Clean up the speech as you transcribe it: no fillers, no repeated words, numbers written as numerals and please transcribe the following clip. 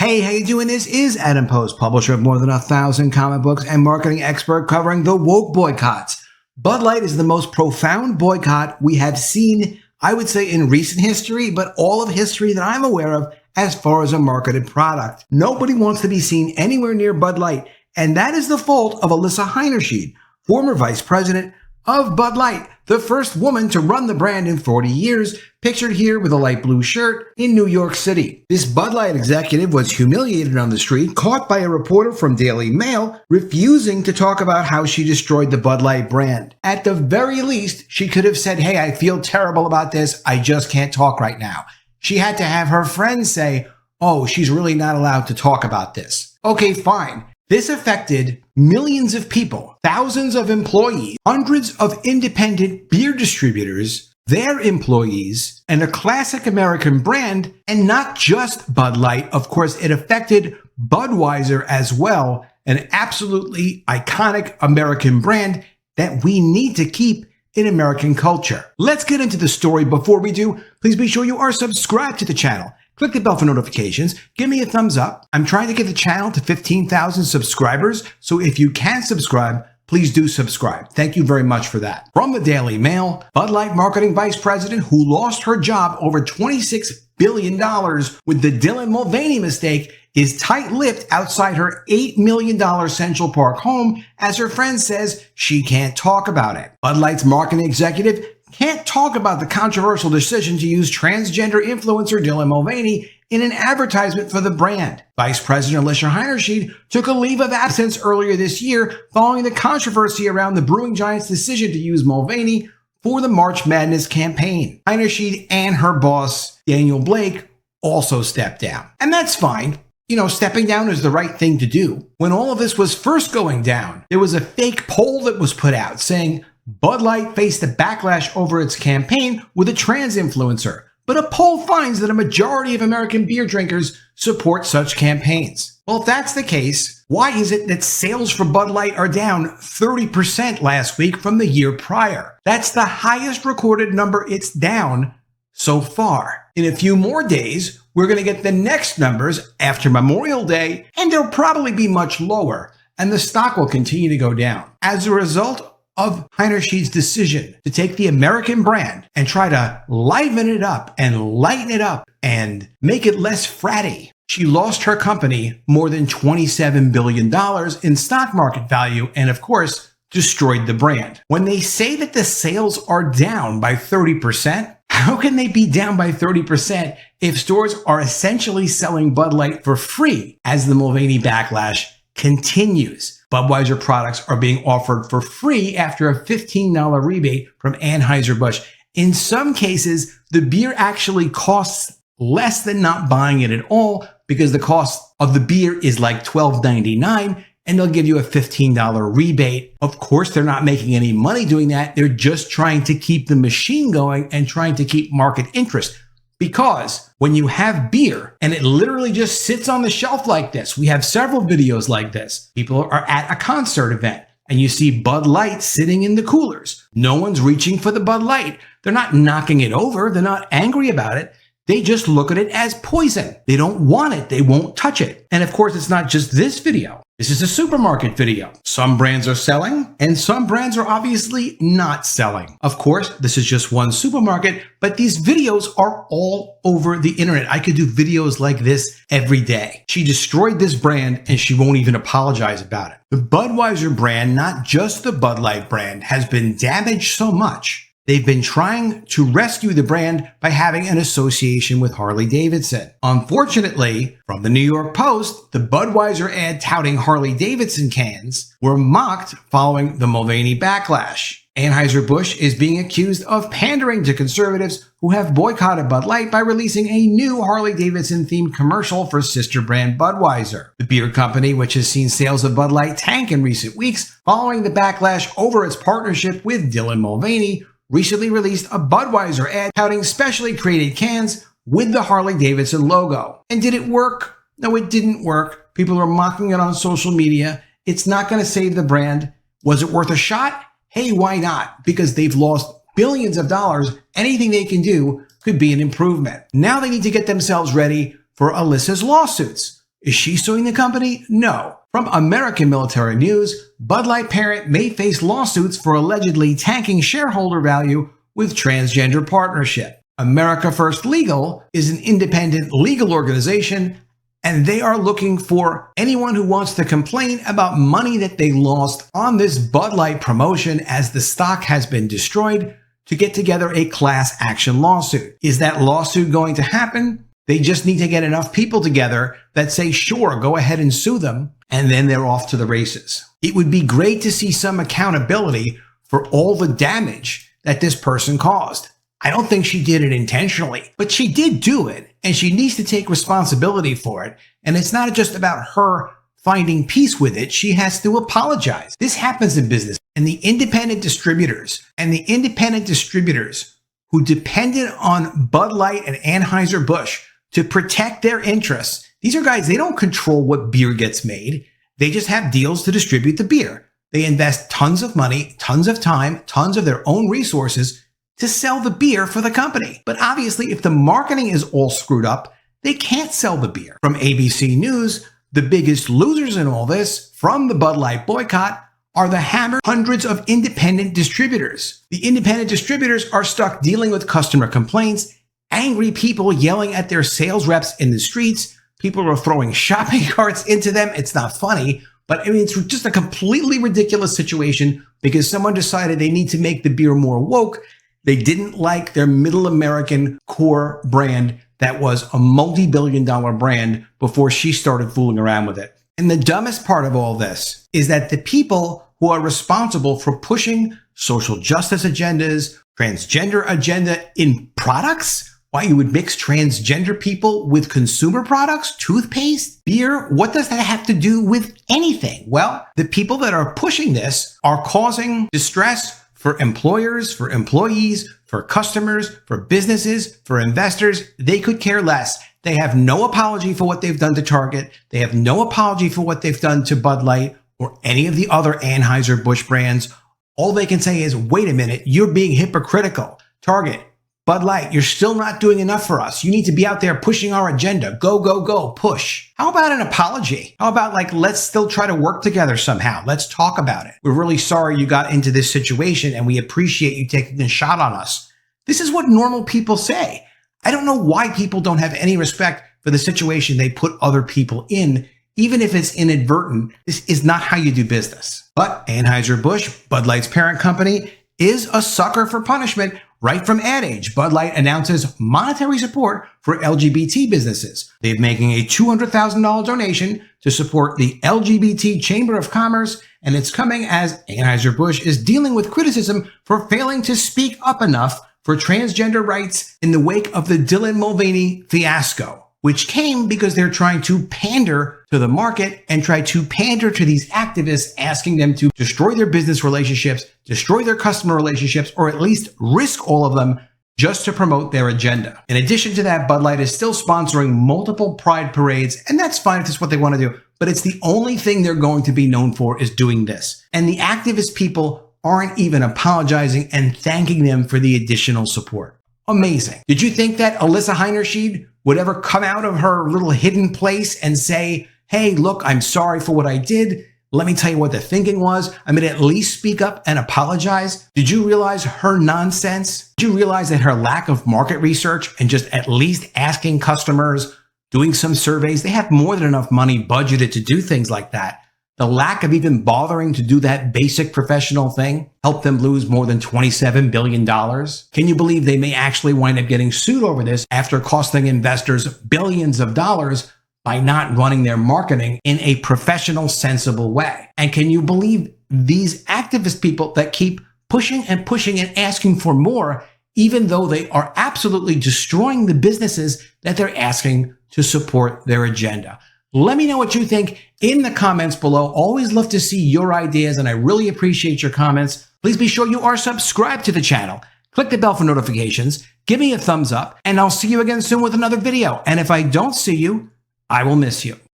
Hey, how you doing? This is Adam Post, publisher of more than 1,000 comic books and marketing expert covering the woke boycotts. Bud Light is the most profound boycott we have seen, I would say, in recent history, but all of history that I'm aware of as far as a marketed product. Nobody wants to be seen anywhere near Bud Light, and that is the fault of Alissa Heinerscheid, former vice president of Bud Light, the first woman to run the brand in 40 years, pictured here with a light blue shirt in New York City. This Bud Light executive was humiliated on the street, caught by a reporter from Daily Mail, refusing to talk about how she destroyed the Bud Light brand. At the very least, she could have said, hey, I feel terrible about this. I just can't talk right now. She had to have her friends say, oh, she's really not allowed to talk about this. Okay, fine. This affected millions of people, thousands of employees, hundreds of independent beer distributors, their employees, and a classic American brand, and not just Bud Light. Of course, it affected Budweiser as well, an absolutely iconic American brand that we need to keep in American culture. Let's get into the story. Before we do, please be sure you are subscribed to the channel. Click the bell for notifications. Give me a thumbs up. I'm trying to get the channel to 15,000 subscribers, so if you can subscribe, please do subscribe. Thank you very much for that. From the Daily Mail, Bud Light marketing vice president who lost her job over $26 billion with the Dylan Mulvaney mistake is tight-lipped outside her $8 million Central Park home as her friend says she can't talk about it. Bud Light's marketing executive can't talk about the controversial decision to use transgender influencer Dylan Mulvaney in an advertisement for the brand. Vice President Alissa Heinerscheid took a leave of absence earlier this year following the controversy around the brewing giant's decision to use Mulvaney for the March Madness campaign. Heinerscheid and her boss, Daniel Blake, also stepped down. And that's fine. You know, stepping down is the right thing to do. When all of this was first going down, there was a fake poll that was put out saying Bud Light faced a backlash over its campaign with a trans influencer, but a poll finds that a majority of American beer drinkers support such campaigns. Well, if that's the case, why is it that sales for Bud Light are down 30% last week from the year prior? That's the highest recorded number it's down so far. In a few more days, we're going to get the next numbers after Memorial Day, and they'll probably be much lower, and the stock will continue to go down. As a result of Heinerscheid's decision to take the American brand and try to liven it up and lighten it up and make it less fratty, she lost her company more than $27 billion in stock market value and, of course, destroyed the brand. When they say that the sales are down by 30%, how can they be down by 30% if stores are essentially selling Bud Light for free as the Mulvaney backlash continues? Budweiser products are being offered for free after a $15 rebate from Anheuser-Busch. In some cases, the beer actually costs less than not buying it at all because the cost of the beer is like $12.99 and they'll give you a $15 rebate. Of course, they're not making any money doing that. They're just trying to keep the machine going and trying to keep market interest. Because when you have beer and it literally just sits on the shelf like this, we have several videos like this. People are at a concert event and you see Bud Light sitting in the coolers. No one's reaching for the Bud Light. They're not knocking it over. They're not angry about it. They just look at it as poison. They don't want it. They won't touch it. And of course, it's not just this video. This is a supermarket video. Some brands are selling and some brands are obviously not selling. Of course, this is just one supermarket, but these videos are all over the internet. I could do videos like this every day. She destroyed this brand and she won't even apologize about it. The Budweiser brand, not just the Bud Light brand, has been damaged so much. They've been trying to rescue the brand by having an association with Harley-Davidson. Unfortunately, from the New York Post, the Budweiser ad touting Harley-Davidson cans were mocked following the Mulvaney backlash. Anheuser-Busch is being accused of pandering to conservatives who have boycotted Bud Light by releasing a new Harley-Davidson-themed commercial for sister brand Budweiser. The beer company, which has seen sales of Bud Light tank in recent weeks following the backlash over its partnership with Dylan Mulvaney, recently released a Budweiser ad touting specially created cans with the Harley-Davidson logo. And did it work? No, it didn't work. People are mocking it on social media. It's not going to save the brand. Was it worth a shot? Hey, why not? Because they've lost billions of dollars. Anything they can do could be an improvement. Now they need to get themselves ready for Alissa's lawsuits. Is she suing the company? No. From American Military News, Bud Light parent may face lawsuits for allegedly tanking shareholder value with transgender partnership. America First Legal is an independent legal organization, and they are looking for anyone who wants to complain about money that they lost on this Bud Light promotion as the stock has been destroyed to get together a class action lawsuit. Is that lawsuit going to happen? They just need to get enough people together that say, sure, go ahead and sue them, and then they're off to the races. It would be great to see some accountability for all the damage that this person caused. I don't think she did it intentionally, but she did do it, and she needs to take responsibility for it. And it's not just about her finding peace with it. She has to apologize. This happens in business. And the independent distributors who depended on Bud Light and Anheuser-Busch to protect their interests. These are guys, they don't control what beer gets made. They just have deals to distribute the beer. They invest tons of money, tons of time, tons of their own resources to sell the beer for the company. But obviously, if the marketing is all screwed up, they can't sell the beer. From ABC News, the biggest losers in all this, from the Bud Light boycott, are the hammered hundreds of independent distributors. The independent distributors are stuck dealing with customer complaints, angry people yelling at their sales reps in the streets. People are throwing shopping carts into them. It's not funny, but I mean, it's just a completely ridiculous situation because someone decided they need to make the beer more woke. They didn't like their middle American core brand that was a multi-billion-dollar brand before she started fooling around with it. And the dumbest part of all this is that the people who are responsible for pushing social justice agendas, transgender agenda in products, why you would mix transgender people with consumer products, toothpaste, beer, what does that have to do with anything? Well, the people that are pushing this are causing distress for employers, for employees, for customers, for businesses, for investors. They could care less. They have no apology for what they've done to Target. They have no apology for what they've done to Bud Light or any of the other Anheuser-Busch brands. All they can say is, wait a minute, you're being hypocritical. Target, Bud Light, you're still not doing enough for us. You need to be out there pushing our agenda. Go, go, go, push. How about an apology? How about let's still try to work together somehow. Let's talk about it. We're really sorry you got into this situation and we appreciate you taking a shot on us. This is what normal people say. I don't know why people don't have any respect for the situation they put other people in, even if it's inadvertent. This is not how you do business. But Anheuser-Busch, Bud Light's parent company, is a sucker for punishment. Right from Ad Age, Bud Light announces monetary support for LGBT businesses. They're making a $200,000 donation to support the LGBT Chamber of Commerce, and it's coming as Anheuser-Busch is dealing with criticism for failing to speak up enough for transgender rights in the wake of the Dylan Mulvaney fiasco, which came because they're trying to pander to the market and try to pander to these activists, asking them to destroy their business relationships, destroy their customer relationships, or at least risk all of them just to promote their agenda. In addition to that, Bud Light is still sponsoring multiple pride parades, and that's fine if that's what they want to do, but it's the only thing they're going to be known for is doing this. And the activist people aren't even apologizing and thanking them for the additional support. Amazing. Did you think that Alissa Heinerscheid would ever come out of her little hidden place and say, hey, look, I'm sorry for what I did. Let me tell you what the thinking was. I'm going to at least speak up and apologize. Did you realize her nonsense? Did you realize that her lack of market research and just at least asking customers, doing some surveys, they have more than enough money budgeted to do things like that. The lack of even bothering to do that basic professional thing helped them lose more than $27 billion. Can you believe they may actually wind up getting sued over this after costing investors billions of dollars by not running their marketing in a professional, sensible way? And can you believe these activist people that keep pushing and pushing and asking for more, even though they are absolutely destroying the businesses that they're asking to support their agenda? Let me know what you think in the comments below. Always love to see your ideas, and I really appreciate your comments. Please be sure you are subscribed to the channel. Click the bell for notifications. Give me a thumbs up, and I'll see you again soon with another video. And if I don't see you, I will miss you.